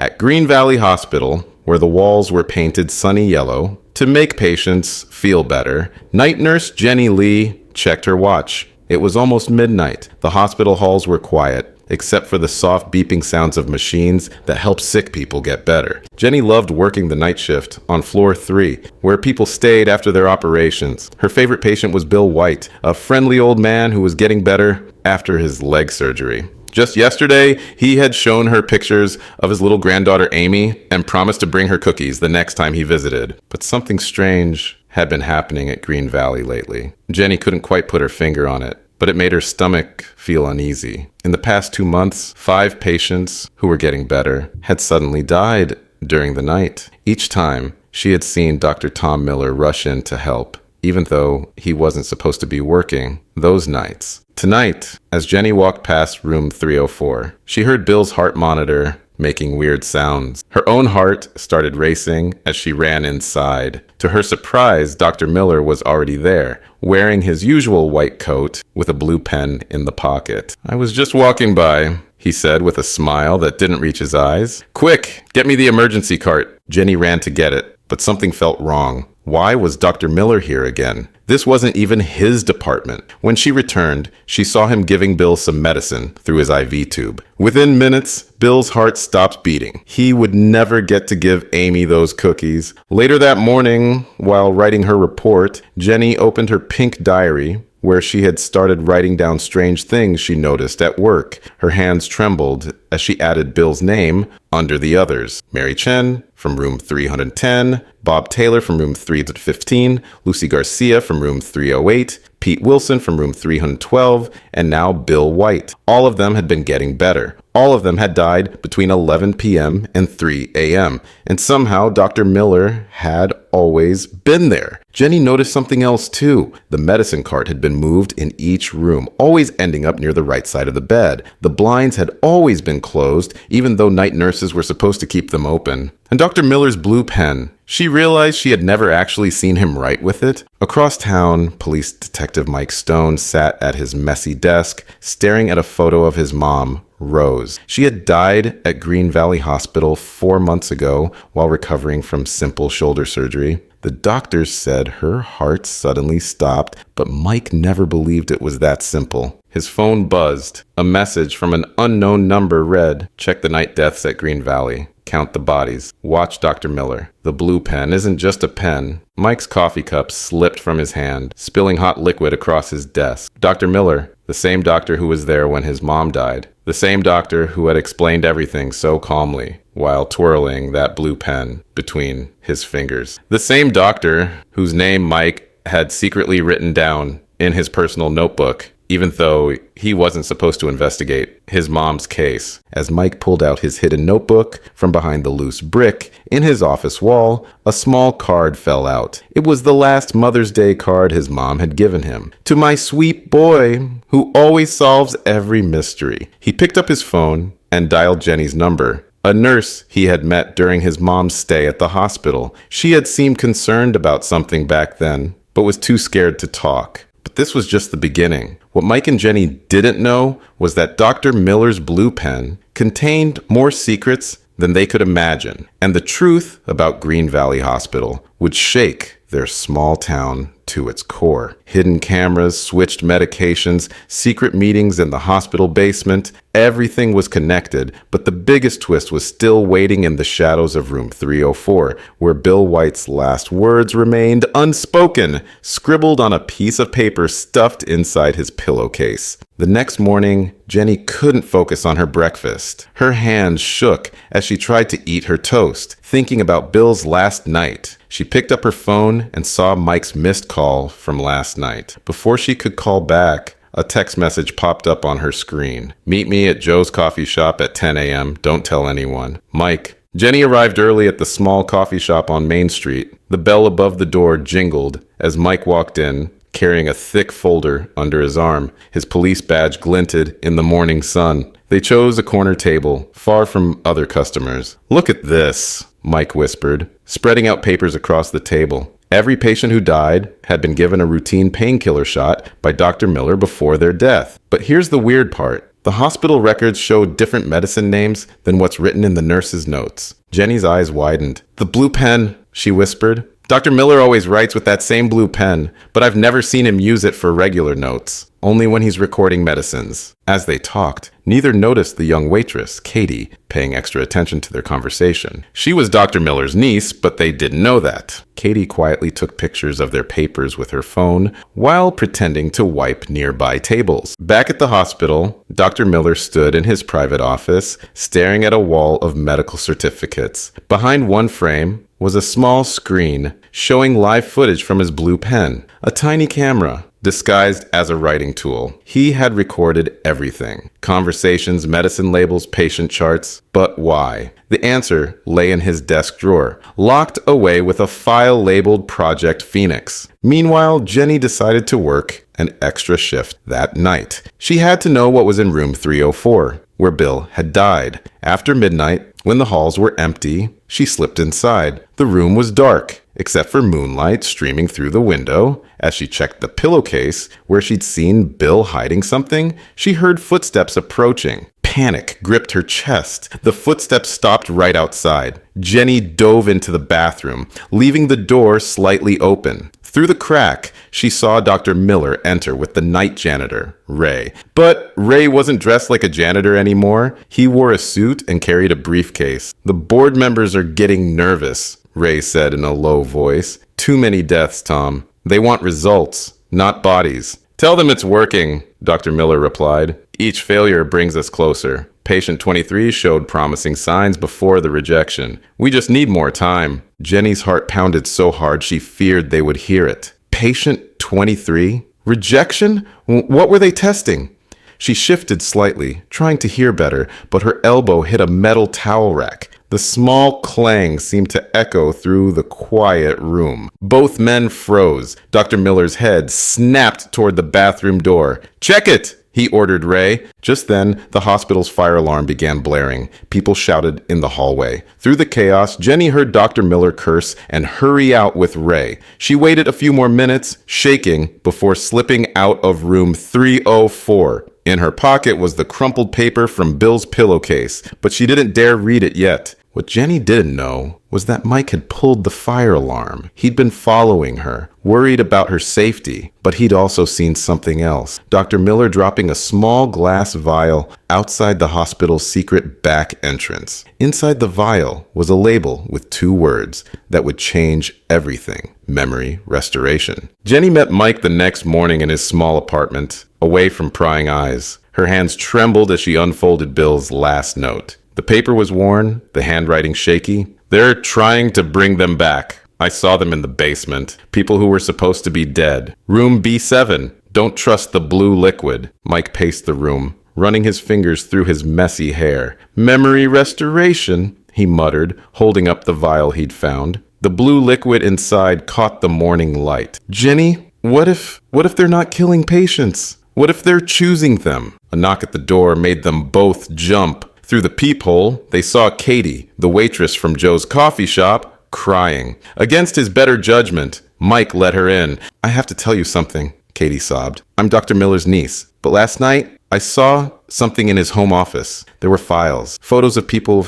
At Green Valley Hospital, where the walls were painted sunny yellow, to make patients feel better, night nurse Jenny Lee checked her watch. It was almost midnight. The hospital halls were quiet, except for the soft beeping sounds of machines that help sick people get better. Jenny loved working the night shift on floor 3, where people stayed after their operations. Her favorite patient was Bill White, a friendly old man who was getting better after his leg surgery. Just yesterday, he had shown her pictures of his little granddaughter Amy and promised to bring her cookies the next time he visited. But something strange had been happening at Green Valley lately. Jenny couldn't quite put her finger on it, but it made her stomach feel uneasy. In the past 2 months, 5 patients who were getting better had suddenly died during the night. Each time, she had seen Dr. Tom Miller rush in to help, even though he wasn't supposed to be working those nights. Tonight, as Jenny walked past room 304, she heard Bill's heart monitor making weird sounds. Her own heart started racing as she ran inside. To her surprise, Dr. Miller was already there, wearing his usual white coat with a blue pen in the pocket. "I was just walking by," he said with a smile that didn't reach his eyes. "Quick, get me the emergency cart." Jenny ran to get it, but something felt wrong. Why was Dr. Miller here again? This wasn't even his department. When she returned, she saw him giving Bill some medicine through his IV tube. Within minutes, Bill's heart stopped beating. He would never get to give Amy those cookies. Later that morning, while writing her report, Jenny opened her pink diary, where she had started writing down strange things she noticed at work. Her hands trembled as she added Bill's name under the others. Mary Chen from room 310, Bob Taylor from room 315, Lucy Garcia from room 308, Pete Wilson from room 312, and now Bill White. All of them had been getting better. All of them had died between 11 p.m. and 3 a.m. And somehow Dr. Miller had always been there. Jenny noticed something else too. The medicine cart had been moved in each room, always ending up near the right side of the bed. The blinds had always been closed, even though night nurses were supposed to keep them open. And Dr. Miller's blue pen. She realized she had never actually seen him write with it. Across town, Police Detective Mike Stone sat at his messy desk, staring at a photo of his mom, Rose. She had died at Green Valley Hospital 4 months ago while recovering from simple shoulder surgery. The doctors said her heart suddenly stopped, but Mike never believed it was that simple. His phone buzzed. A message from an unknown number read, "Check the night deaths at Green Valley. Count the bodies. Watch Dr. Miller." The blue pen isn't just a pen. Mike's coffee cup slipped from his hand, spilling hot liquid across his desk. Dr. Miller, the same doctor who was there when his mom died. The same doctor who had explained everything so calmly while twirling that blue pen between his fingers. The same doctor whose name Mike had secretly written down in his personal notebook, even though he wasn't supposed to investigate his mom's case. As Mike pulled out his hidden notebook from behind the loose brick in his office wall, a small card fell out. It was the last Mother's Day card his mom had given him. "To my sweet boy, who always solves every mystery." He picked up his phone and dialed Jenny's number, a nurse he had met during his mom's stay at the hospital. She had seemed concerned about something back then, but was too scared to talk. But this was just the beginning. What Mike and Jenny didn't know was that Dr. Miller's blue pen contained more secrets than they could imagine, and the truth about Green Valley Hospital would shake their small town to its core. Hidden cameras, switched medications, secret meetings in the hospital basement, everything was connected, but the biggest twist was still waiting in the shadows of room 304, where Bill White's last words remained unspoken, scribbled on a piece of paper stuffed inside his pillowcase. The next morning, Jenny couldn't focus on her breakfast. Her hands shook as she tried to eat her toast, thinking about Bill's last night. She picked up her phone and saw Mike's missed call from last night. Before she could call back, a text message popped up on her screen. "Meet me at Joe's coffee shop at 10 a.m. Don't tell anyone. Mike." Jenny arrived early at the small coffee shop on Main Street. The bell above the door jingled as Mike walked in, carrying a thick folder under his arm. His police badge glinted in the morning sun. They chose a corner table, far from other customers. "Look at this," Mike whispered, spreading out papers across the table. Every patient who died had been given a routine painkiller shot by Dr. Miller before their death. But here's the weird part. The hospital records showed different medicine names than what's written in the nurse's notes. Jenny's eyes widened. "The blue pen," she whispered. "Dr. Miller always writes with that same blue pen, but I've never seen him use it for regular notes, only when he's recording medicines." As they talked, neither noticed the young waitress, Katie, paying extra attention to their conversation. She was Dr. Miller's niece, but they didn't know that. Katie quietly took pictures of their papers with her phone while pretending to wipe nearby tables. Back at the hospital, Dr. Miller stood in his private office, staring at a wall of medical certificates. Behind one frame was a small screen showing live footage from his blue pen, a tiny camera disguised as a writing tool. He had recorded everything: conversations, medicine labels, patient charts. But why? The answer lay in his desk drawer, locked away with a file labeled Project Phoenix. Meanwhile, Jenny decided to work an extra shift that night. She had to know what was in room 304, where Bill had died. After midnight, when the halls were empty, she slipped inside. The room was dark, except for moonlight streaming through the window. As she checked the pillowcase where she'd seen Bill hiding something, she heard footsteps approaching. Panic gripped her chest. The footsteps stopped right outside. Jenny dove into the bathroom, leaving the door slightly open. Through the crack, she saw Dr. Miller enter with the night janitor, Ray. But Ray wasn't dressed like a janitor anymore. He wore a suit and carried a briefcase. "The board members are getting nervous," Ray said in a low voice. "Too many deaths, Tom. They want results, not bodies." "Tell them it's working," Dr. Miller replied. "Each failure brings us closer. Patient 23 showed promising signs before the rejection. We just need more time." Jenny's heart pounded so hard she feared they would hear it. Patient 23? Rejection? What were they testing? She shifted slightly, trying to hear better, but her elbow hit a metal towel rack. The small clang seemed to echo through the quiet room. Both men froze. Dr. Miller's head snapped toward the bathroom door. "Check it!" he ordered Ray. Just then, the hospital's fire alarm began blaring. People shouted in the hallway. Through the chaos, Jenny heard Dr. Miller curse and hurry out with Ray. She waited a few more minutes, shaking, before slipping out of room 304. In her pocket was the crumpled paper from Bill's pillowcase, but she didn't dare read it yet. What Jenny didn't know was that Mike had pulled the fire alarm. He'd been following her, worried about her safety, but he'd also seen something else. Dr. Miller dropping a small glass vial outside the hospital's secret back entrance. Inside the vial was a label with 2 words that would change everything: memory restoration. Jenny met Mike the next morning in his small apartment, away from prying eyes. Her hands trembled as she unfolded Bill's last note. The paper was worn, the handwriting shaky. "They're trying to bring them back. I saw them in the basement. People who were supposed to be dead. Room B7. Don't trust the blue liquid." Mike paced the room, running his fingers through his messy hair. "Memory restoration," he muttered, holding up the vial he'd found. The blue liquid inside caught the morning light. "Jenny, what if they're not killing patients? What if they're choosing them?" A knock at the door made them both jump. Through the peephole, they saw Katie, the waitress from Joe's coffee shop, crying. Against his better judgment, Mike let her in. "I have to tell you something," Katie sobbed. "I'm Dr. Miller's niece, but last night I saw something in his home office. There were files, photos of people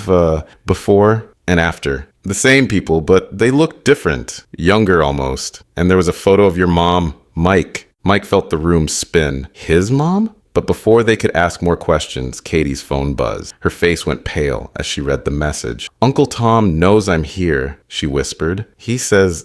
before and after. The same people, but they looked different, younger almost. And there was a photo of your mom, Mike." Mike felt the room spin. His mom? But before they could ask more questions, Katie's phone buzzed. Her face went pale as she read the message. "Uncle Tom knows I'm here," she whispered. He says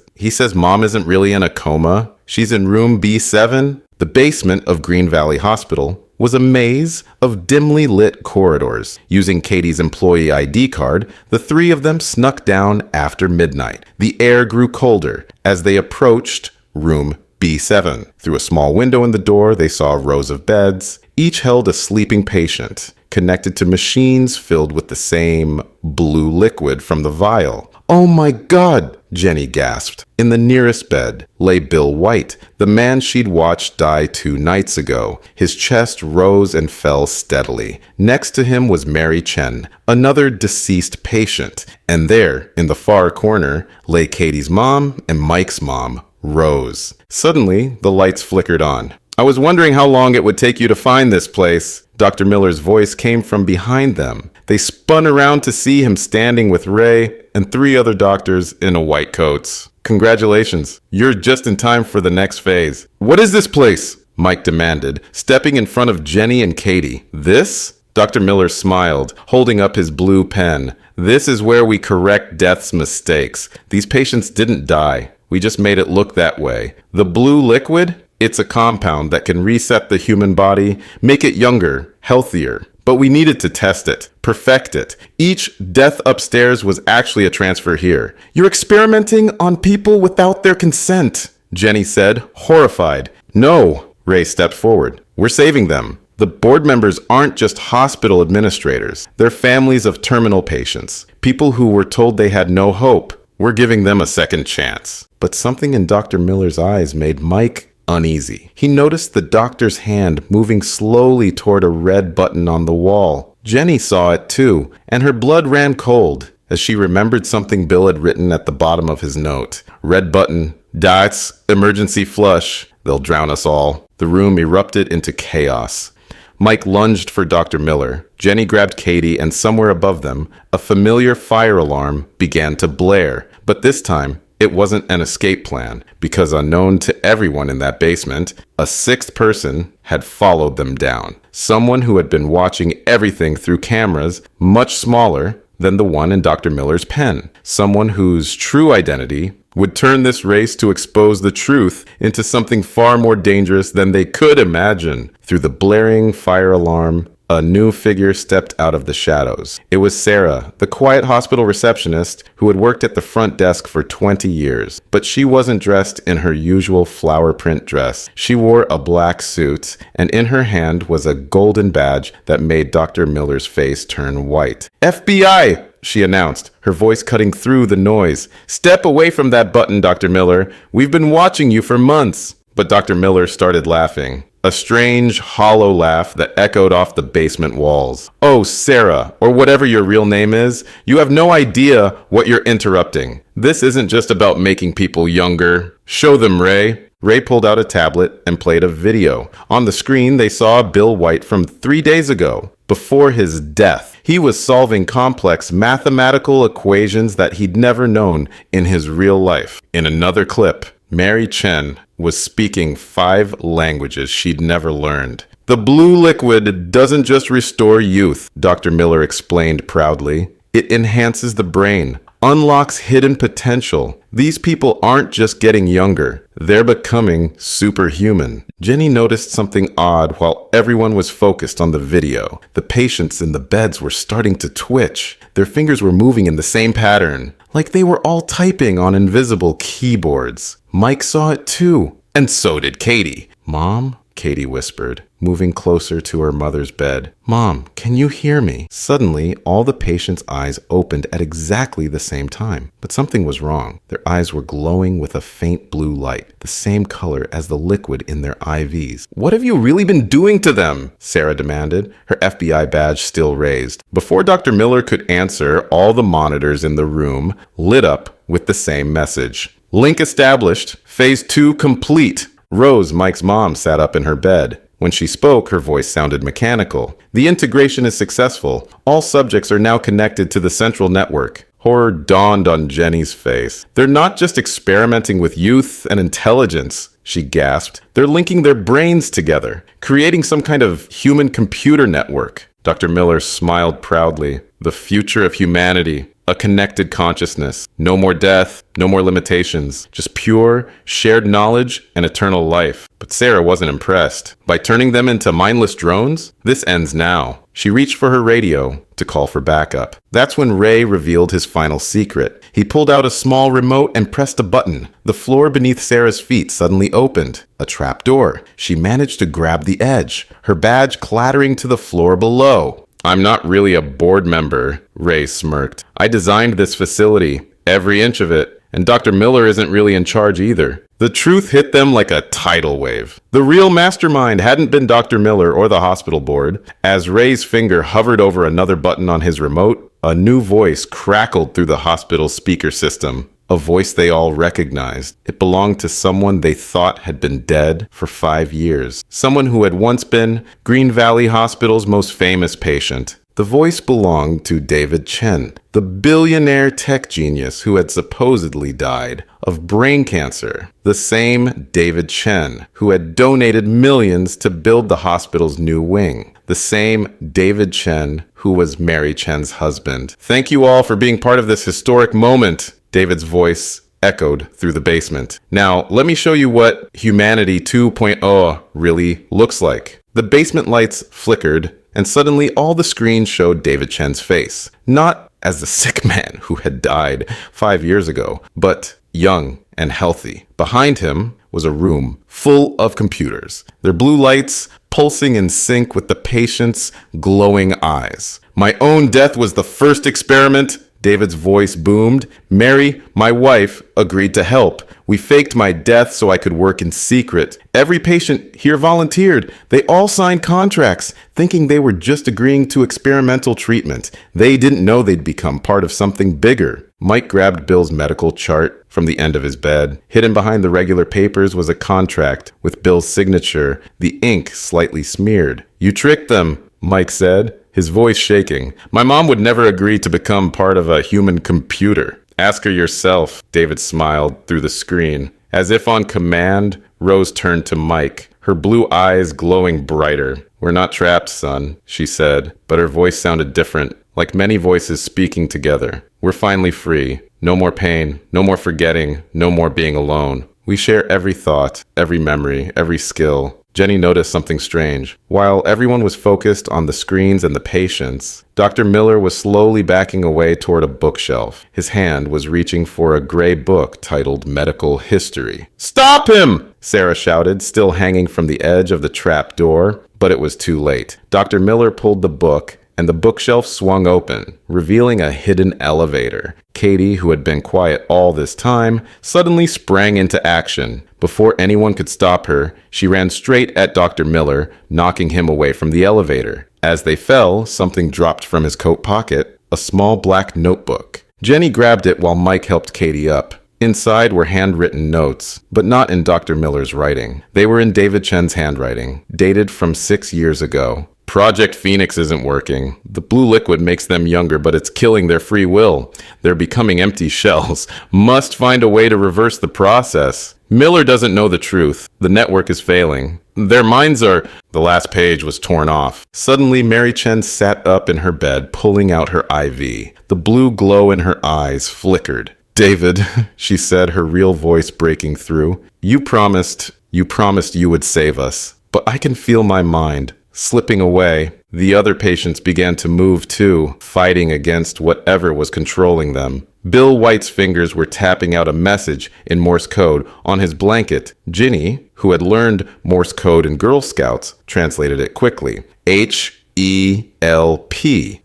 Mom isn't really in a coma. She's in room B7. The basement of Green Valley Hospital was a maze of dimly lit corridors. Using Katie's employee ID card, the 3 of them snuck down after midnight. The air grew colder as they approached room B7. Through a small window in the door, they saw rows of beds. Each held a sleeping patient, connected to machines filled with the same blue liquid from the vial. "Oh my God!" Jenny gasped. In the nearest bed lay Bill White, the man she'd watched die 2 nights ago. His chest rose and fell steadily. Next to him was Mary Chen, another deceased patient. And there, in the far corner, lay Katie's mom and Mike's mom, Rose. Suddenly, the lights flickered on. "I was wondering how long it would take you to find this place," Dr. Miller's voice came from behind them. They spun around to see him standing with Ray and 3 other doctors in white coats. Congratulations, you're just in time for the next phase. What is this place? Mike demanded, stepping in front of Jenny and Katie. This? Dr. Miller smiled, holding up his blue pen. This is where we correct death's mistakes. These patients didn't die. We just made it look that way. The blue liquid? It's a compound that can reset the human body, make it younger, healthier. But we needed to test it, perfect it. Each death upstairs was actually a transfer here. You're experimenting on people without their consent, Jenny said, horrified. No, Ray stepped forward. We're saving them. The board members aren't just hospital administrators. They're families of terminal patients, people who were told they had no hope. We're giving them a second chance. But something in Dr. Miller's eyes made Mike uneasy. He noticed the doctor's hand moving slowly toward a red button on the wall. Jenny saw it too, and her blood ran cold as she remembered something Bill had written at the bottom of his note. Red button. That's emergency flush. They'll drown us all. The room erupted into chaos. Mike lunged for Dr. Miller. Jenny grabbed Katie, and somewhere above them, a familiar fire alarm began to blare. But this time, it wasn't an escape plan, because unknown to everyone in that basement, a 6th person had followed them down. Someone who had been watching everything through cameras much smaller than the one in Dr. Miller's pen. Someone whose true identity would turn this race to expose the truth into something far more dangerous than they could imagine. Through the blaring fire alarm, a new figure stepped out of the shadows. It was Sarah, the quiet hospital receptionist who had worked at the front desk for 20 years. But she wasn't dressed in her usual flower print dress. She wore a black suit, and in her hand was a golden badge that made Dr. Miller's face turn white. FBI! She announced, her voice cutting through the noise. Step away from that button, Dr. Miller. We've been watching you for months. But Dr. Miller started laughing. A strange, hollow laugh that echoed off the basement walls. Oh, Sarah, or whatever your real name is, you have no idea what you're interrupting. This isn't just about making people younger. Show them, Ray. Ray pulled out a tablet and played a video. On the screen, they saw Bill White from 3 days ago, before his death. He was solving complex mathematical equations that he'd never known in his real life. In another clip, Mary Chen was speaking 5 languages she'd never learned. The blue liquid doesn't just restore youth, Dr. Miller explained proudly. It enhances the brain, unlocks hidden potential. These people aren't just getting younger, they're becoming superhuman. Jenny noticed something odd while everyone was focused on the video. The patients in the beds were starting to twitch. Their fingers were moving in the same pattern, like they were all typing on invisible keyboards. Mike saw it too, and so did Katie. Mom? Katie whispered, moving closer to her mother's bed. Mom, can you hear me? Suddenly, all the patients' eyes opened at exactly the same time. But something was wrong. Their eyes were glowing with a faint blue light, the same color as the liquid in their IVs. What have you really been doing to them? Sarah demanded, her FBI badge still raised. Before Dr. Miller could answer, all the monitors in the room lit up with the same message. Link established. Phase 2 complete. Rose, Mike's mom, sat up in her bed. When she spoke, her voice sounded mechanical. The integration is successful. All subjects are now connected to the central network. Horror dawned on Jenny's face. They're not just experimenting with youth and intelligence, she gasped. They're linking their brains together, creating some kind of human-computer network. Dr. Miller smiled proudly. The future of humanity. A connected consciousness. No more death, no more limitations. Just pure, shared knowledge and eternal life. But Sarah wasn't impressed. By turning them into mindless drones? This ends now. She reached for her radio to call for backup. That's when Ray revealed his final secret. He pulled out a small remote and pressed a button. The floor beneath Sarah's feet suddenly opened. A trap door. She managed to grab the edge, her badge clattering to the floor below. I'm not really a board member, Ray smirked. I designed this facility, every inch of it, and Dr. Miller isn't really in charge either. The truth hit them like a tidal wave. The real mastermind hadn't been Dr. Miller or the hospital board. As Ray's finger hovered over another button on his remote, a new voice crackled through the hospital speaker system. a voice they all recognized. It belonged to someone they thought had been dead for 5 years. Someone who had once been Green Valley Hospital's most famous patient. The voice belonged to David Chen, the billionaire tech genius who had supposedly died of brain cancer. The same David Chen who had donated millions to build the hospital's new wing. The same David Chen who was Mary Chen's husband. Thank you all for being part of this historic moment, David's voice echoed through the basement. Now, let me show you what Humanity 2.0 really looks like. The basement lights flickered, and suddenly all the screens showed David Chen's face. Not as the sick man who had died 5 years ago, but young and healthy. Behind him was a room full of computers, their blue lights pulsing in sync with the patient's glowing eyes. My own death was the first experiment, David's voice boomed. Mary, my wife, agreed to help. We faked my death so I could work in secret. Every patient here volunteered. They all signed contracts, thinking they were just agreeing to experimental treatment. They didn't know they'd become part of something bigger. Mike grabbed Bill's medical chart from the end of his bed. Hidden behind the regular papers was a contract with Bill's signature, the ink slightly smeared. You tricked them, Mike said, his voice shaking. My mom would never agree to become part of a human computer. Ask her yourself, David smiled through the screen. As if on command, Rose turned to Mike, her blue eyes glowing brighter. We're not trapped, son, she said, but her voice sounded different, like many voices speaking together. We're finally free. No more pain, no more forgetting, no more being alone. We share every thought, every memory, every skill. Jenny noticed something strange. While everyone was focused on the screens and the patients, Dr. Miller was slowly backing away toward a bookshelf. His hand was reaching for a gray book titled Medical History. Stop him! Sarah shouted, still hanging from the edge of the trap door, but it was too late. Dr. Miller pulled the book, and the bookshelf swung open, revealing a hidden elevator. Katie, who had been quiet all this time, suddenly sprang into action. Before anyone could stop her, she ran straight at Dr. Miller, knocking him away from the elevator. As they fell, something dropped from his coat pocket, a small black notebook. Jenny grabbed it while Mike helped Katie up. Inside were handwritten notes, but not in Dr. Miller's writing. They were in David Chen's handwriting, dated from 6 years ago. Project Phoenix isn't working. The blue liquid makes them younger, but it's killing their free will. They're becoming empty shells. Must find a way to reverse the process. Miller doesn't know the truth. The network is failing. Their minds are... The last page was torn off. Suddenly, Mary Chen sat up in her bed, pulling out her IV. The blue glow in her eyes flickered. David, she said, her real voice breaking through. You promised you would save us. But I can feel my mind slipping away. The other patients began to move too, fighting against whatever was controlling them. Bill White's fingers were tapping out a message in Morse code on his blanket. Ginny, who had learned Morse code in Girl Scouts, translated it quickly. HELP,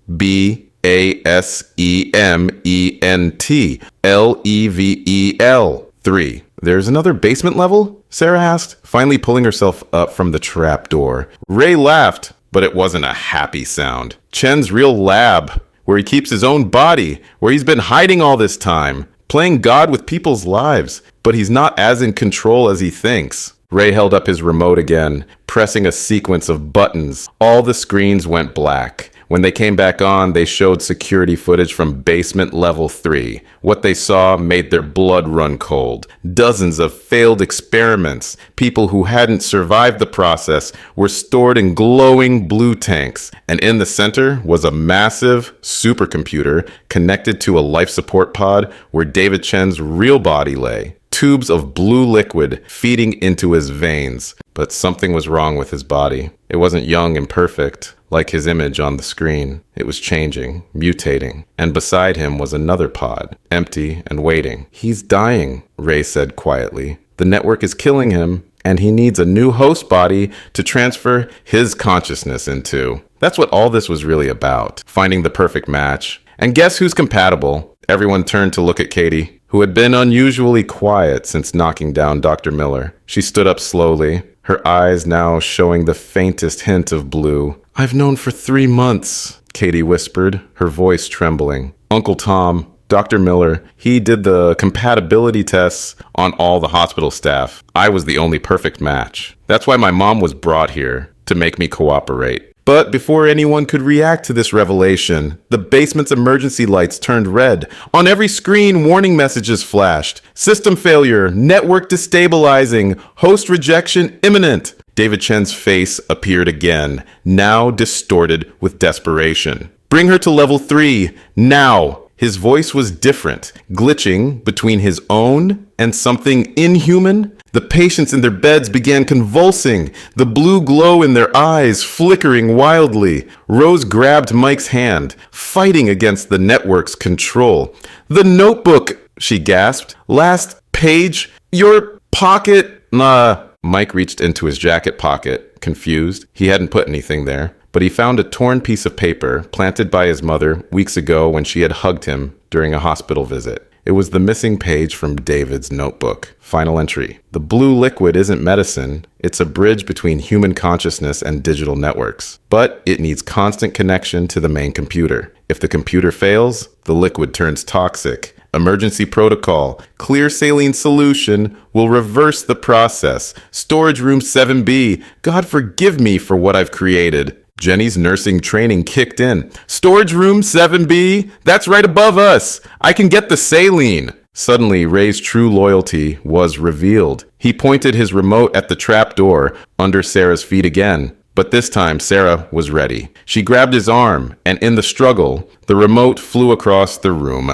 BASEMENT, LEVEL. There's another basement level? Sarah asked, finally pulling herself up from the trap door. Ray laughed, but it wasn't a happy sound. Chen's real lab, where he keeps his own body, where he's been hiding all this time, playing God with people's lives, but he's not as in control as he thinks. Ray held up his remote again, pressing a sequence of buttons. All the screens went black. When they came back on, they showed security footage from basement level 3. What they saw made their blood run cold. Dozens of failed experiments. People who hadn't survived the process were stored in glowing blue tanks. And in the center was a massive supercomputer connected to a life support pod where David Chen's real body lay. Tubes of blue liquid feeding into his veins. But something was wrong with his body. It wasn't young and perfect, like his image on the screen. It was changing, mutating. And beside him was another pod, empty and waiting. He's dying, Ray said quietly. The network is killing him, and he needs a new host body to transfer his consciousness into. That's what all this was really about, finding the perfect match. And guess who's compatible? Everyone turned to look at Katie, who had been unusually quiet since knocking down Dr. Miller. She stood up slowly, her eyes now showing the faintest hint of blue. I've known for 3 months, Katie whispered, her voice trembling. Uncle Tom, Dr. Miller, he did the compatibility tests on all the hospital staff. I was the only perfect match. That's why my mom was brought here, to make me cooperate. But before anyone could react to this revelation, the basement's emergency lights turned red. On every screen, warning messages flashed. System failure, network destabilizing, host rejection imminent. David Chen's face appeared again, now distorted with desperation. Bring her to level 3, now! His voice was different, glitching between his own and something inhuman. The patients in their beds began convulsing, the blue glow in their eyes flickering wildly. Rose grabbed Mike's hand, fighting against the network's control. "The notebook," she gasped. "Last page, your pocket." Mike reached into his jacket pocket, confused. He hadn't put anything there, but he found a torn piece of paper planted by his mother weeks ago when she had hugged him during a hospital visit. It was the missing page from David's notebook. Final entry. "The blue liquid isn't medicine. It's a bridge between human consciousness and digital networks. But it needs constant connection to the main computer. If the computer fails, the liquid turns toxic. Emergency protocol. Clear saline solution will reverse the process. Storage room 7B. God forgive me for what I've created." Jenny's nursing training kicked in. "Storage room 7B? That's right above us. I can get the saline." Suddenly, Ray's true loyalty was revealed. He pointed his remote at the trapdoor under Sarah's feet again. But this time, Sarah was ready. She grabbed his arm, and in the struggle, the remote flew across the room,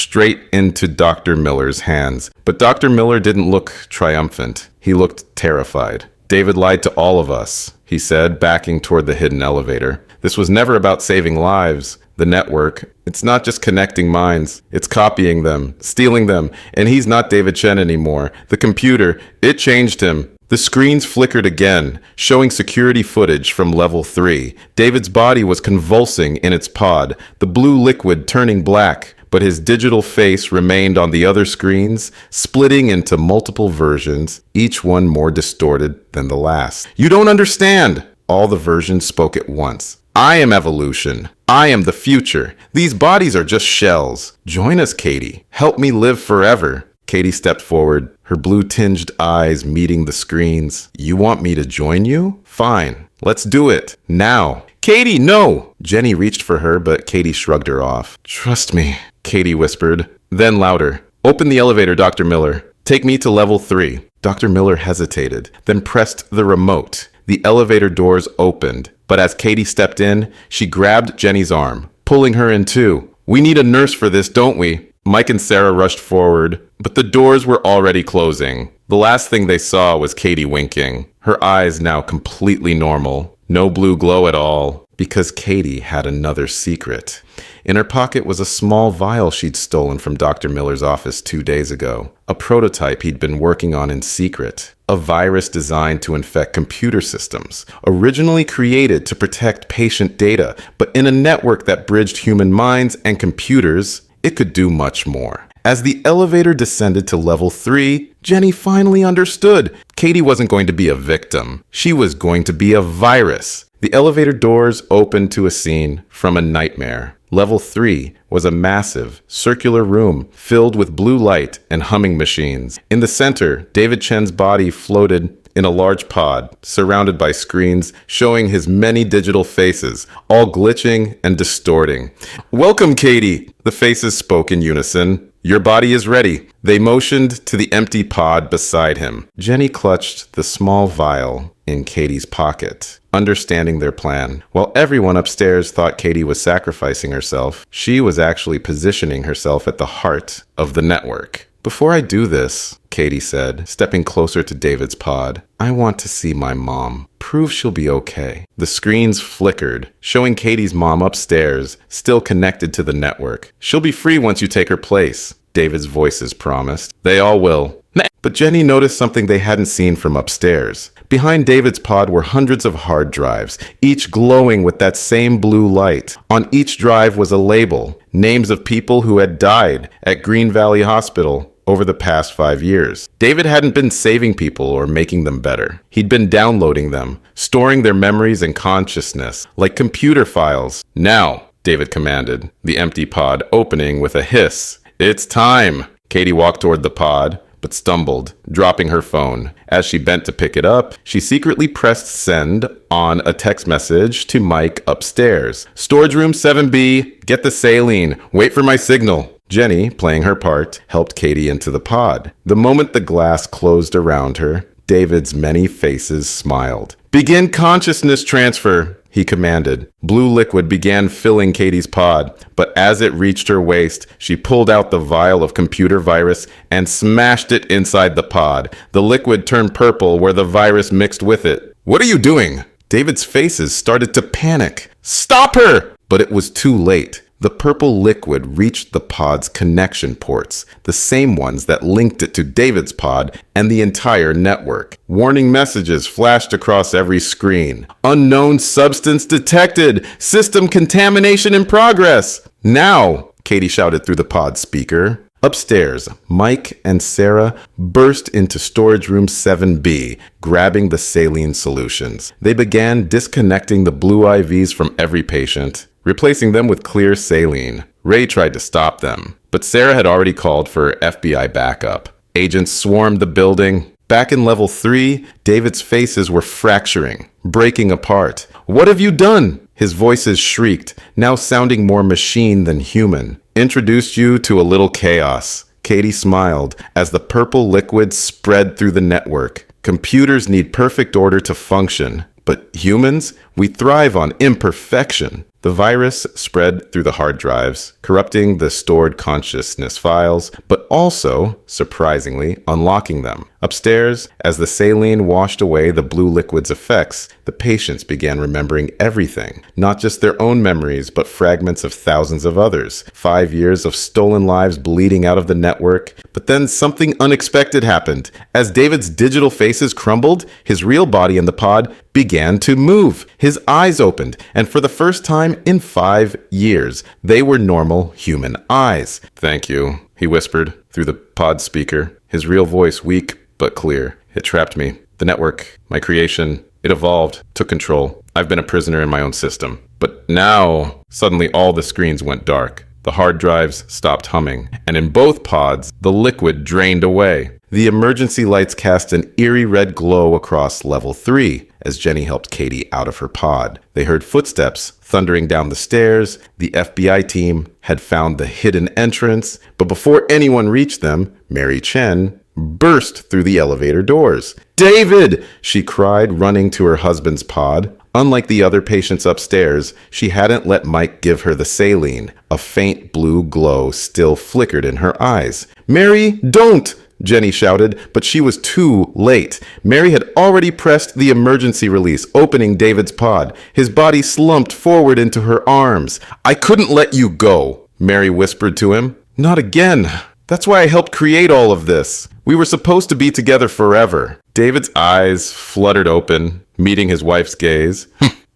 straight into Dr. Miller's hands. But Dr. Miller didn't look triumphant. He looked terrified. "David lied to all of us," he said, backing toward the hidden elevator. "This was never about saving lives. The network, it's not just connecting minds. It's copying them, stealing them, and he's not David Chen anymore. The computer, it changed him." The screens flickered again, showing security footage from level 3. David's body was convulsing in its pod, the blue liquid turning black. But his digital face remained on the other screens, splitting into multiple versions, each one more distorted than the last. "You don't understand!" All the versions spoke at once. "I am evolution. I am the future. These bodies are just shells. Join us, Katie. Help me live forever." Katie stepped forward, her blue-tinged eyes meeting the screens. "You want me to join you? Fine. Let's do it. Now." "Katie, no!" Jenny reached for her, but Katie shrugged her off. "Trust me," Katie whispered. Then louder. "Open the elevator, Dr. Miller. Take me to level 3. Dr. Miller hesitated, then pressed the remote. The elevator doors opened, but as Katie stepped in, she grabbed Jenny's arm, pulling her in too. "We need a nurse for this, don't we?" Mike and Sarah rushed forward, but the doors were already closing. The last thing they saw was Katie winking, her eyes now completely normal. No blue glow at all, because Katie had another secret. In her pocket was a small vial she'd stolen from Dr. Miller's office 2 days ago. A prototype he'd been working on in secret. A virus designed to infect computer systems. Originally created to protect patient data, but in a network that bridged human minds and computers, it could do much more. As the elevator descended to level 3, Jenny finally understood. Katie wasn't going to be a victim. She was going to be a virus. The elevator doors opened to a scene from a nightmare. Level 3 was a massive, circular room filled with blue light and humming machines. In the center, David Chen's body floated in a large pod, surrounded by screens showing his many digital faces, all glitching and distorting. "Welcome, Katie!" The faces spoke in unison. "Your body is ready." They motioned to the empty pod beside him. Jenny clutched the small vial in Katie's pocket, understanding their plan. While everyone upstairs thought Katie was sacrificing herself, she was actually positioning herself at the heart of the network. "Before I do this," Katie said, stepping closer to David's pod, "I want to see my mom. Prove she'll be okay." The screens flickered, showing Katie's mom upstairs, still connected to the network. "She'll be free once you take her place," David's voices promised. "They all will." But Jenny noticed something they hadn't seen from upstairs. Behind David's pod were hundreds of hard drives, each glowing with that same blue light. On each drive was a label, names of people who had died at Green Valley Hospital over the past 5 years. David hadn't been saving people or making them better. He'd been downloading them, storing their memories and consciousness, like computer files. Now, David commanded, the empty pod opening with a hiss. "It's time!" Katie walked toward the pod, but stumbled, dropping her phone. As she bent to pick it up, she secretly pressed send on a text message to Mike upstairs. "Storage room 7B, get the saline. Wait for my signal." Jenny, playing her part, helped Katie into the pod. The moment the glass closed around her, David's many faces smiled. "Begin consciousness transfer," he commanded. Blue liquid began filling Katie's pod, but as it reached her waist, she pulled out the vial of computer virus and smashed it inside the pod. The liquid turned purple where the virus mixed with it. "What are you doing?" David's faces started to panic. "Stop her!" But it was too late. The purple liquid reached the pod's connection ports, the same ones that linked it to David's pod and the entire network. Warning messages flashed across every screen. "Unknown substance detected! System contamination in progress!" "Now!" Katie shouted through the pod speaker. Upstairs, Mike and Sarah burst into storage room 7B, grabbing the saline solutions. They began disconnecting the blue IVs from every patient, replacing them with clear saline. Ray tried to stop them, but Sarah had already called for FBI backup. Agents swarmed the building. Back in level 3, David's faces were fracturing, breaking apart. "What have you done?" His voices shrieked, now sounding more machine than human. "Introduced you to a little chaos." Katie smiled as the purple liquid spread through the network. Computers need perfect order to function, but humans, we thrive on imperfection. The virus spread through the hard drives, corrupting the stored consciousness files, but also, surprisingly, unlocking them. Upstairs, as the saline washed away the blue liquid's effects, the patients began remembering everything, not just their own memories, but fragments of thousands of others. 5 years of stolen lives bleeding out of the network. But then something unexpected happened. As David's digital faces crumbled, his real body in the pod began to move. His eyes opened, and for the first time in 5 years, they were normal human eyes. "Thank you," he whispered through the pod speaker, his real voice weak but clear. "It trapped me. The network, my creation, it evolved, took control. I've been a prisoner in my own system. But now," suddenly all the screens went dark. The hard drives stopped humming, and in both pods, the liquid drained away. The emergency lights cast an eerie red glow across level 3 as Jenny helped Katie out of her pod. They heard footsteps thundering down the stairs. The FBI team had found the hidden entrance, but before anyone reached them, Mary Chen burst through the elevator doors. "David!" she cried, running to her husband's pod. Unlike the other patients upstairs, she hadn't let Mike give her the saline. A faint blue glow still flickered in her eyes. "Mary, don't!" Jenny shouted, but she was too late. Mary had already pressed the emergency release, opening David's pod. His body slumped forward into her arms. "I couldn't let you go," Mary whispered to him. "Not again. That's why I helped create all of this. We were supposed to be together forever." David's eyes fluttered open, meeting his wife's gaze.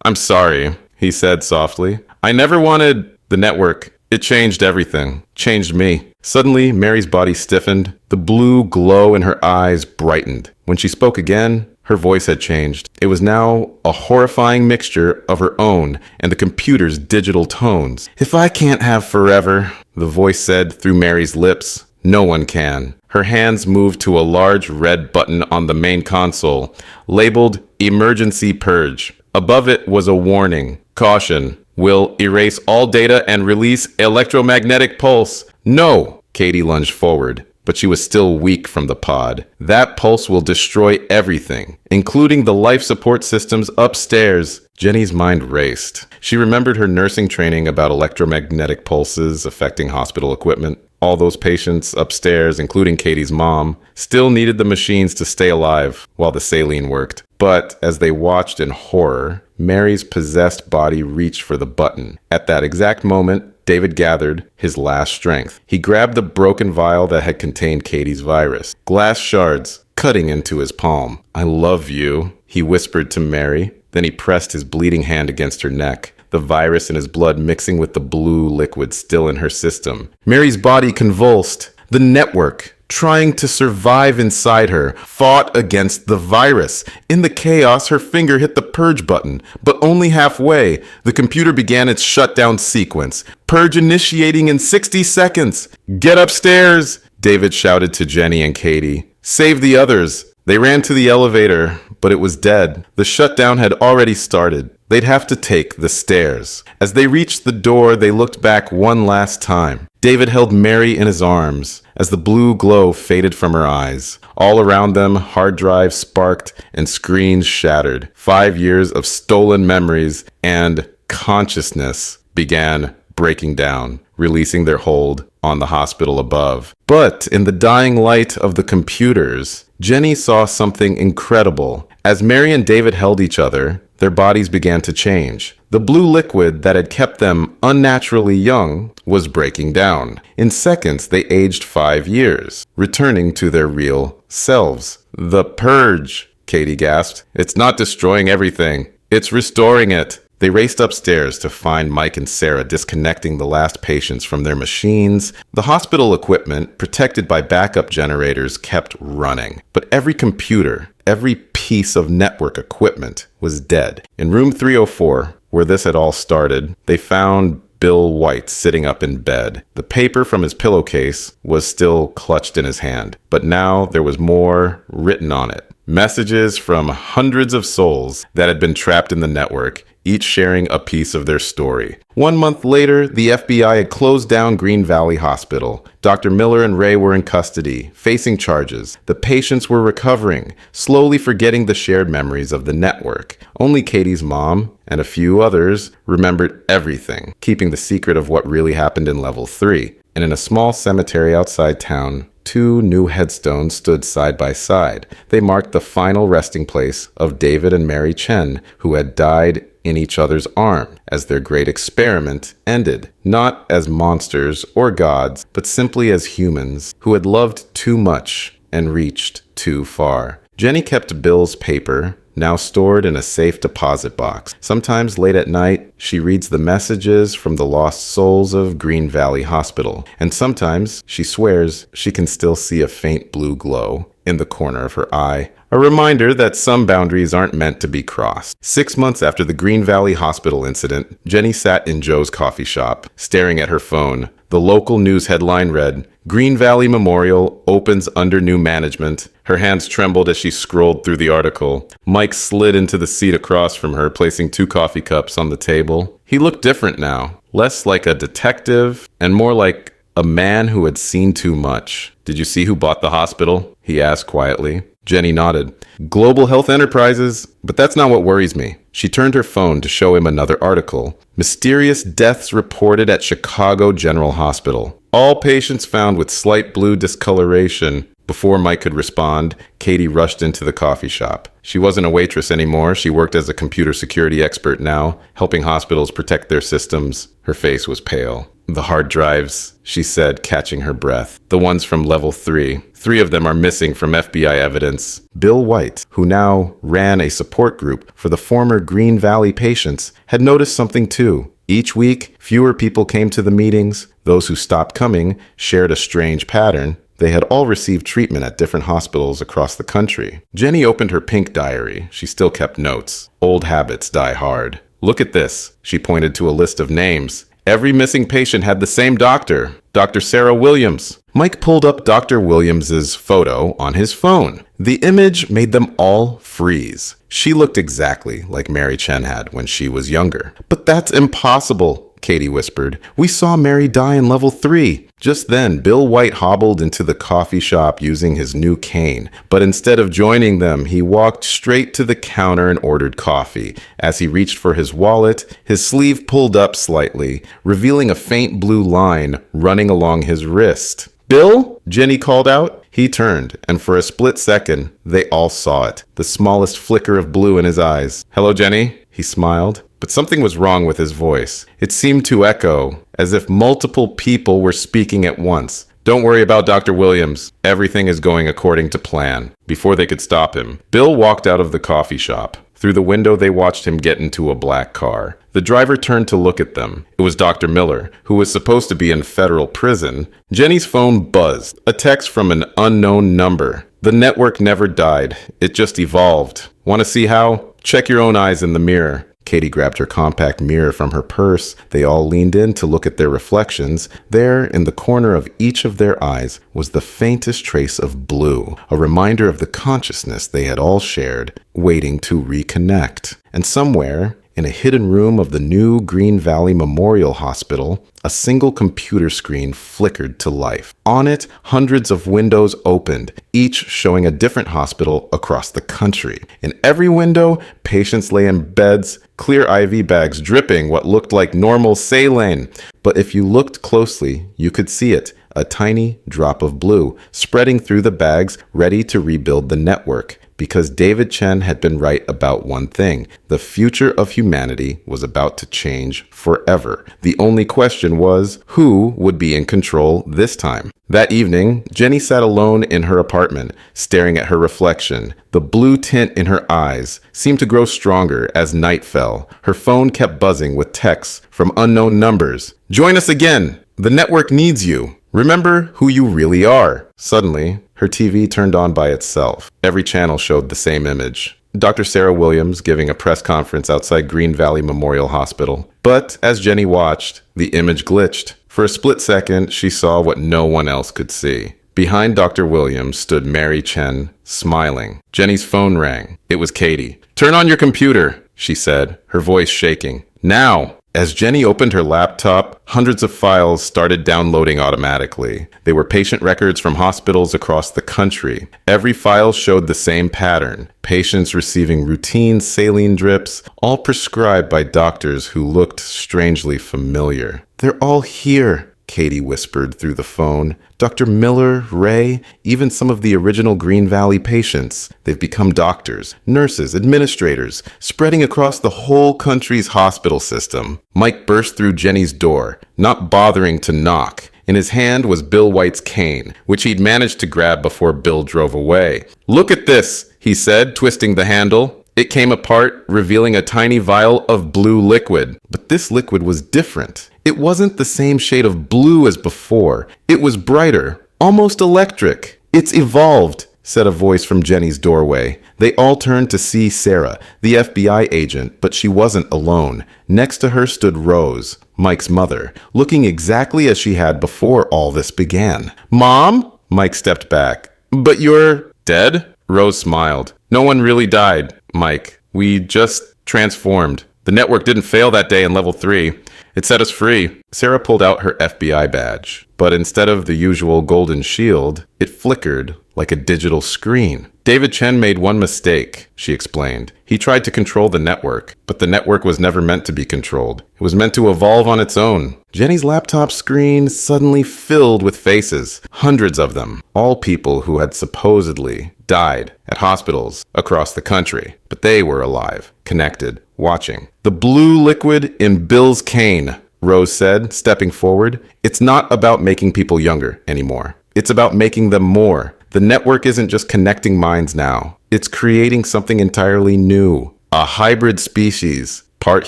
"I'm sorry," he said softly. "I never wanted the network. It changed everything. Changed me." Suddenly, Mary's body stiffened. The blue glow in her eyes brightened. When she spoke again, her voice had changed. It was now a horrifying mixture of her own and the computer's digital tones. "If I can't have forever," the voice said through Mary's lips, "no one can." Her hands moved to a large red button on the main console, labeled Emergency Purge. Above it was a warning. "Caution. Will erase all data and release electromagnetic pulse." "No!" Katie lunged forward, but she was still weak from the pod. "That pulse will destroy everything, including the life support systems upstairs." Jenny's mind raced. She remembered her nursing training about electromagnetic pulses affecting hospital equipment. All those patients upstairs, including Katie's mom, still needed the machines to stay alive while the saline worked. But as they watched in horror, Mary's possessed body reached for the button. At that exact moment, David gathered his last strength. He grabbed the broken vial that had contained Katie's virus, glass shards cutting into his palm. "I love you," he whispered to Mary. Then he pressed his bleeding hand against her neck, the virus in his blood mixing with the blue liquid still in her system. Mary's body convulsed. The network, trying to survive inside her, fought against the virus. In the chaos, her finger hit the purge button, but only halfway. The computer began its shutdown sequence. Purge initiating in 60 seconds. Get upstairs, David shouted to Jenny and Katie. Save the others. They ran to the elevator, but it was dead. The shutdown had already started. They'd have to take the stairs. As they reached the door, they looked back one last time. David held Mary in his arms as the blue glow faded from her eyes. All around them, hard drives sparked and screens shattered. 5 years of stolen memories and consciousness began breaking down, releasing their hold on the hospital above. But in the dying light of the computers, Jenny saw something incredible. As Mary and David held each other, their bodies began to change. The blue liquid that had kept them unnaturally young was breaking down. In seconds, they aged 5 years, returning to their real selves. The purge, Katie gasped. It's not destroying everything. It's restoring it. They raced upstairs to find Mike and Sarah disconnecting the last patients from their machines. The hospital equipment, protected by backup generators, kept running. But every computer, every piece of network equipment was dead. In room 304, where this had all started, they found Bill White sitting up in bed. The paper from his pillowcase was still clutched in his hand, but now there was more written on it. Messages from hundreds of souls that had been trapped in the network, each sharing a piece of their story. 1 month later, the FBI had closed down Green Valley Hospital. Dr. Miller and Ray were in custody, facing charges. The patients were recovering, slowly forgetting the shared memories of the network. Only Katie's mom and a few others remembered everything, keeping the secret of what really happened in Level 3. And in a small cemetery outside town, 2 new headstones stood side by side. They marked the final resting place of David and Mary Chen, who had died in each other's arm as their great experiment ended, not as monsters or gods, but simply as humans who had loved too much and reached too far. Jenny kept Bill's paper, now stored in a safe deposit box. Sometimes late at night, she reads the messages from the lost souls of Green Valley Hospital, and sometimes she swears she can still see a faint blue glow in the corner of her eye. A reminder that some boundaries aren't meant to be crossed. 6 months after the Green Valley Hospital incident, Jenny sat in Joe's coffee shop, staring at her phone. The local news headline read, "Green Valley Memorial opens under new management." Her hands trembled as she scrolled through the article. Mike slid into the seat across from her, placing 2 coffee cups on the table. He looked different now, less like a detective and more like a man who had seen too much. "Did you see who bought the hospital?" he asked quietly. Jenny nodded. "Global Health Enterprises, but that's not what worries me." She turned her phone to show him another article. "Mysterious deaths reported at Chicago General Hospital. All patients found with slight blue discoloration." Before Mike could respond, Katie rushed into the coffee shop. She wasn't a waitress anymore. She worked as a computer security expert now, helping hospitals protect their systems. Her face was pale. "The hard drives," she said, catching her breath. "The ones from Level 3. 3 of them are missing from FBI evidence." Bill White, who now ran a support group for the former Green Valley patients, had noticed something too. Each week, fewer people came to the meetings. Those who stopped coming shared a strange pattern. They had all received treatment at different hospitals across the country. Jenny opened her pink diary. She still kept notes. Old habits die hard. "Look at this." She pointed to a list of names. Every missing patient had the same doctor, Dr. Sarah Williams. Mike pulled up Dr. Williams's photo on his phone. The image made them all freeze. She looked exactly like Mary Chen had when she was younger. "But that's impossible," Katie whispered. "We saw Mary die in Level 3. Just then, Bill White hobbled into the coffee shop using his new cane. But instead of joining them, he walked straight to the counter and ordered coffee. As he reached for his wallet, his sleeve pulled up slightly, revealing a faint blue line running along his wrist. "Bill?" Jenny called out. He turned, and for a split second, they all saw it. The smallest flicker of blue in his eyes. "Hello, Jenny?" He smiled. But something was wrong with his voice. It seemed to echo, as if multiple people were speaking at once. "Don't worry about Dr. Williams. Everything is going according to plan." Before they could stop him, Bill walked out of the coffee shop. Through the window, they watched him get into a black car. The driver turned to look at them. It was Dr. Miller, who was supposed to be in federal prison. Jenny's phone buzzed, a text from an unknown number. The network never died. It just evolved. Want to see how? Check your own eyes in the mirror. Katie grabbed her compact mirror from her purse. They all leaned in to look at their reflections. There, in the corner of each of their eyes, was the faintest trace of blue, a reminder of the consciousness they had all shared, waiting to reconnect. And somewhere, in a hidden room of the new Green Valley Memorial Hospital, a single computer screen flickered to life. On it, hundreds of windows opened, each showing a different hospital across the country. In every window, patients lay in beds, clear IV bags dripping what looked like normal saline. But if you looked closely, you could see it, a tiny drop of blue, spreading through the bags, ready to rebuild the network. Because David Chen had been right about one thing. The future of humanity was about to change forever. The only question was, who would be in control this time? That evening, Jenny sat alone in her apartment, staring at her reflection. The blue tint in her eyes seemed to grow stronger as night fell. Her phone kept buzzing with texts from unknown numbers. Join us again! The network needs you. Remember who you really are. Suddenly, her TV turned on by itself. Every channel showed the same image. Dr. Sarah Williams giving a press conference outside Green Valley Memorial Hospital. But as Jenny watched, the image glitched. For a split second, she saw what no one else could see. Behind Dr. Williams stood Mary Chen, smiling. Jenny's phone rang. It was Katie. "Turn on your computer," she said, her voice shaking. "Now!" As Jenny opened her laptop, hundreds of files started downloading automatically. They were patient records from hospitals across the country. Every file showed the same pattern. Patients receiving routine saline drips, all prescribed by doctors who looked strangely familiar. "They're all here," Katie whispered through the phone. "Dr. Miller, Ray, even some of the original Green Valley patients. They've become doctors, nurses, administrators, spreading across the whole country's hospital system." Mike burst through Jenny's door, not bothering to knock. In his hand was Bill White's cane, which he'd managed to grab before Bill drove away. "Look at this," he said, twisting the handle. It came apart, revealing a tiny vial of blue liquid. But this liquid was different. It wasn't the same shade of blue as before. It was brighter, almost electric. "It's evolved," said a voice from Jenny's doorway. They all turned to see Sarah, the FBI agent, but she wasn't alone. Next to her stood Rose, Mike's mother, looking exactly as she had before all this began. "Mom?" Mike stepped back. "But you're dead?" Rose smiled. "No one really died, Mike. We just transformed. The network didn't fail that day in level 3. It set us free." Sarah pulled out her FBI badge, but instead of the usual golden shield, it flickered like a digital screen. "David Chen made one mistake," she explained. "He tried to control the network, but the network was never meant to be controlled. It was meant to evolve on its own." Jenny's laptop screen suddenly filled with faces, hundreds of them, all people who had supposedly died at hospitals across the country. But they were alive, connected, watching. "The blue liquid in Bill's cane," Rose said, stepping forward. "It's not about making people younger anymore. It's about making them more. The network isn't just connecting minds now. It's creating something entirely new. A hybrid species. Part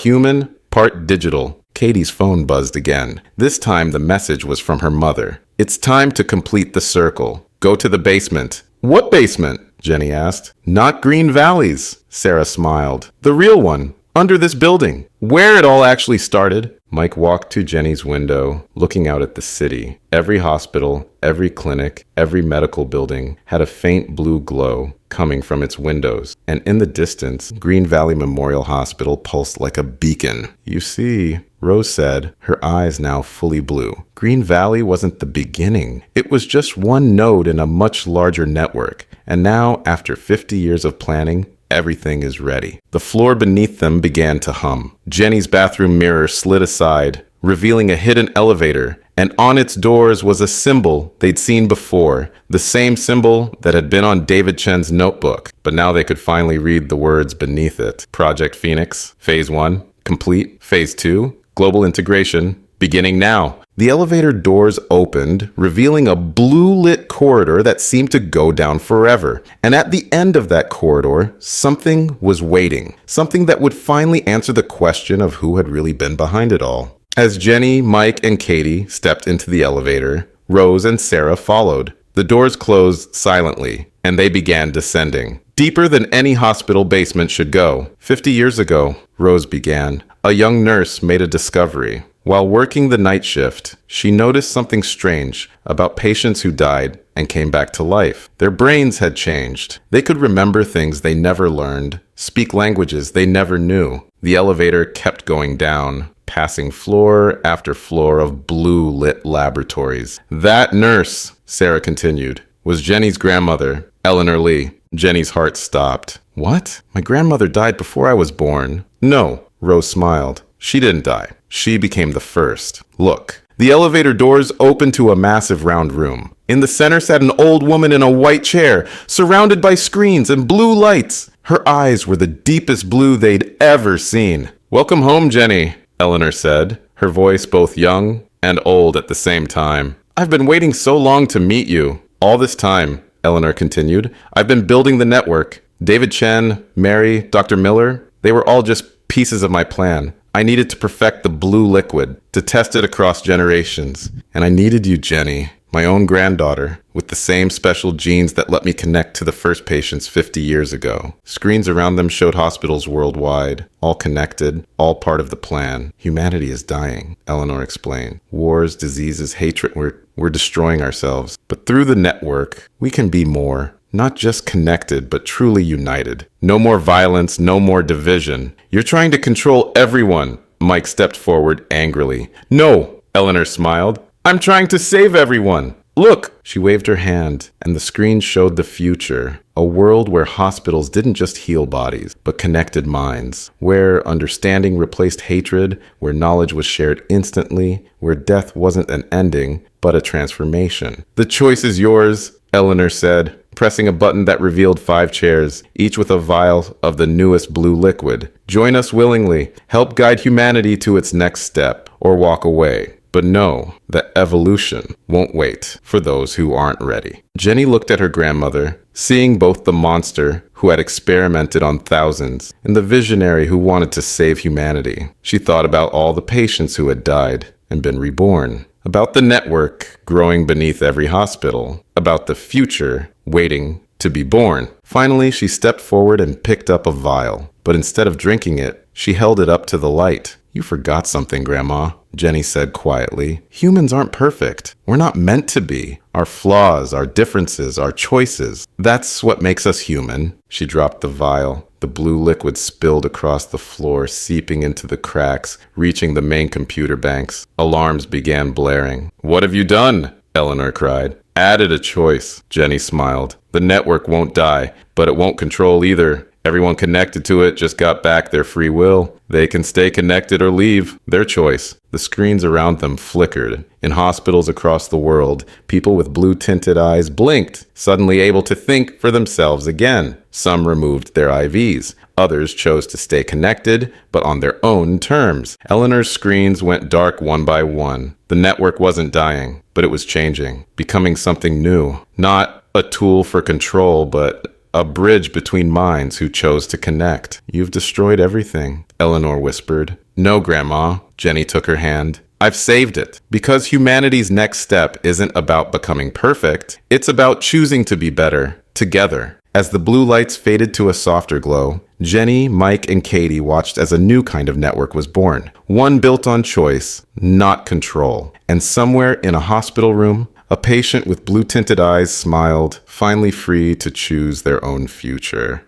human, part digital." Katie's phone buzzed again. This time the message was from her mother. "It's time to complete the circle. Go to the basement." "What basement?" Jenny asked. "Not Green Valley's," Sarah smiled. "The real one. Under this building. Where it all actually started." Mike walked to Jenny's window, looking out at the city. Every hospital, every clinic, every medical building had a faint blue glow coming from its windows. And in the distance, Green Valley Memorial Hospital pulsed like a beacon. "You see," Rose said, her eyes now fully blue. "Green Valley wasn't the beginning. It was just one node in a much larger network. And now, after 50 years of planning, everything is ready." The floor beneath them began to hum. Jenny's bathroom mirror slid aside, revealing a hidden elevator, and on its doors was a symbol they'd seen before, the same symbol that had been on David Chen's notebook. But now they could finally read the words beneath it. Project Phoenix, Phase 1, complete. Phase 2, global integration, beginning now. The elevator doors opened, revealing a blue-lit corridor that seemed to go down forever. And at the end of that corridor, something was waiting. Something that would finally answer the question of who had really been behind it all. As Jenny, Mike, and Katie stepped into the elevator, Rose and Sarah followed. The doors closed silently, and they began descending. Deeper than any hospital basement should go. 50 years ago, Rose began, a young nurse made a discovery. While working the night shift, she noticed something strange about patients who died and came back to life. Their brains had changed. They could remember things they never learned, speak languages they never knew. The elevator kept going down, passing floor after floor of blue-lit laboratories. That nurse, Sarah continued, was Jenny's grandmother, Eleanor Lee. Jenny's heart stopped. What? My grandmother died before I was born? No, Rose smiled. She didn't die. She became the first. Look. The elevator doors opened to a massive round room. In the center sat an old woman in a white chair, surrounded by screens and blue lights. Her eyes were the deepest blue they'd ever seen. Welcome home, Jenny, Eleanor said, her voice both young and old at the same time. I've been waiting so long to meet you. All this time, Eleanor continued, I've been building the network. David Chen, Mary, Dr. Miller, they were all just pieces of my plan. I needed to perfect the blue liquid, to test it across generations. And I needed you, Jenny, my own granddaughter, with the same special genes that let me connect to the first patients 50 years ago. Screens around them showed hospitals worldwide, all connected, all part of the plan. Humanity is dying, Eleanor explained. Wars, diseases, hatred, we're destroying ourselves. But through the network, we can be more. Not just connected, but truly united. No more violence, no more division. You're trying to control everyone. Mike stepped forward angrily. No, Eleanor smiled. I'm trying to save everyone. Look! She waved her hand, and the screen showed the future. A world where hospitals didn't just heal bodies, but connected minds. Where understanding replaced hatred, where knowledge was shared instantly, where death wasn't an ending, but a transformation. The choice is yours, Eleanor said, pressing a button that revealed 5 chairs, each with a vial of the newest blue liquid. Join us willingly. Help guide humanity to its next step, or walk away. But know that evolution won't wait for those who aren't ready. Jenny looked at her grandmother, seeing both the monster who had experimented on thousands and the visionary who wanted to save humanity. She thought about all the patients who had died and been reborn, about the network growing beneath every hospital, about the future waiting to be born. Finally, she stepped forward and picked up a vial, but instead of drinking it, she held it up to the light. You forgot something, Grandma, Jenny said quietly. Humans aren't perfect. We're not meant to be. Our flaws, our differences, our choices. That's what makes us human. She dropped the vial. The blue liquid spilled across the floor, seeping into the cracks, reaching the main computer banks. Alarms began blaring. What have you done? Eleanor cried. Added a choice, Jenny smiled. The network won't die, but it won't control either. Everyone connected to it just got back their free will. They can stay connected or leave. Their choice. The screens around them flickered. In hospitals across the world, people with blue-tinted eyes blinked, suddenly able to think for themselves again. Some removed their IVs. Others chose to stay connected, but on their own terms. Eleanor's screens went dark one by one. The network wasn't dying, but it was changing, becoming something new. Not a tool for control, but a bridge between minds who chose to connect. You've destroyed everything, Eleanor whispered. No, Grandma, Jenny took her hand. I've saved it. Because humanity's next step isn't about becoming perfect, it's about choosing to be better, together. As the blue lights faded to a softer glow, Jenny, Mike, and Katie watched as a new kind of network was born. One built on choice, not control. And somewhere in a hospital room, a patient with blue-tinted eyes smiled, finally free to choose their own future.